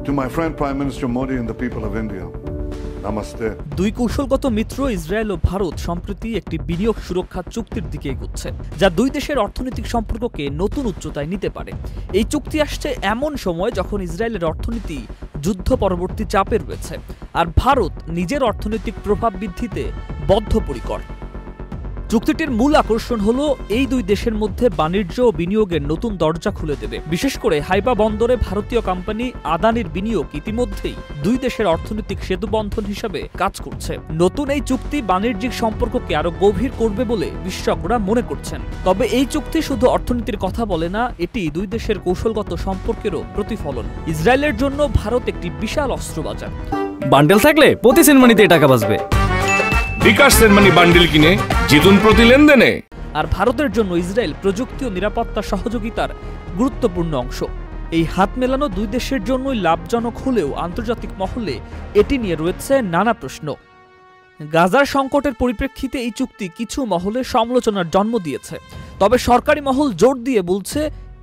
To my friend Prime Minister Modi and the people of India, namaste. দুই কৌশলগত মিত্র Israel ও ভারত সম্প্রতি একটি বিনিয়োগ সুরক্ষা চুক্তির দিকে এগোচ্ছে, যা দুই দেশের অর্থনৈতিক সম্পর্ককে নতুন উচ্চতায় নিতে পারে। এই চুক্তি আসছে এমন সময় যখন ইসরায়েলের অর্থনীতি যুদ্ধ পরবর্তী চাপে রয়েছে, আর ভারত নিজের অর্থনৈতিক প্রভাব বৃদ্ধিতে বদ্ধপরিকর। চুক্তিটির মূল আকর্ষণ হলো এই দুই দেশের মধ্যে বাণিজ্য ও বিনিয়োগের নতুন দরজা খুলে দেবে। বিশেষ করে হাইফা বন্দরে ভারতীয় কোম্পানি আদানির বিনিয়োগ ইতিমধ্যেই দুই দেশের অর্থনৈতিক সেতুবন্ধন হিসেবে কাজ করছে। নতুন এই চুক্তি বাণিজ্যিক সম্পর্ককে আরো গভীর করবে বলে বিশেষজ্ঞরা মনে করছেন। তবে এই চুক্তি শুধু অর্থনীতির কথা বলে না, এটি দুই দেশের কৌশলগত সম্পর্কেরও প্রতিফলন। ইসরায়েলের জন্য ভারত একটি বিশাল অস্ত্রবাজার। বান্ডেল থাকলে প্রতি সেনমানিতে টাকা বাঁচবে। বিকাশ সেনমানি বান্ডেল কিনে জিতুন প্রতি লেনদেনে। আর ভারতের জন্য ইসরায়েল প্রযুক্তি ও নিরাপত্তা সহযোগিতার গুরুত্বপূর্ণ অংশ। এই হাত মেলানো দুই দেশের জন্যই লাভজনক হলেও আন্তর্জাতিক মহলে এটি নিয়ে রয়েছে নানা প্রশ্ন। গাজার সংকটের পরিপ্রেক্ষিতে এই চুক্তি কিছু মহলে সমালোচনার জন্ম দিয়েছে, তবে সরকারি মহল জোর দিয়ে বলছে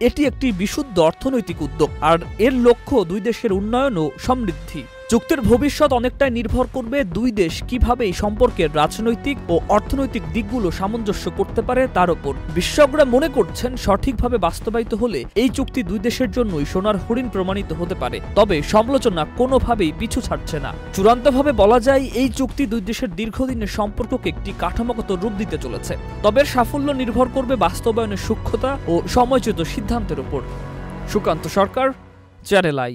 এটি একটি বিশুদ্ধ অর্থনৈতিক উদ্যোগ, আর এর লক্ষ্য দুই দেশের উন্নয়ন ও সমৃদ্ধি। চুক্তির ভবিষ্যৎ অনেকটাই নির্ভর করবে দুই দেশ কিভাবে এই সম্পর্কের রাজনৈতিক ও অর্থনৈতিক দিকগুলো সামঞ্জস্য করতে পারে তার উপর। বিশেষজ্ঞরা মনে করছেন সঠিকভাবে বাস্তবায়িত হলে এই চুক্তি দুই দেশের জন্যই সোনার হরিণ প্রমাণিত হতে পারে। তবে সমালোচনা কোনোভাবেই পিছু ছাড়ছে না। চূড়ান্তভাবে বলা যায় এই চুক্তি দুই দেশের দীর্ঘদিনের সম্পর্ককে একটি কাঠামোগত রূপ দিতে চলেছে। তবে সাফল্য নির্ভর করবে বাস্তবায়নের সূক্ষ্মতা ও সময়োচিত সিদ্ধান্তের উপর। সুকান্ত সরকার, চ্যানেল আই।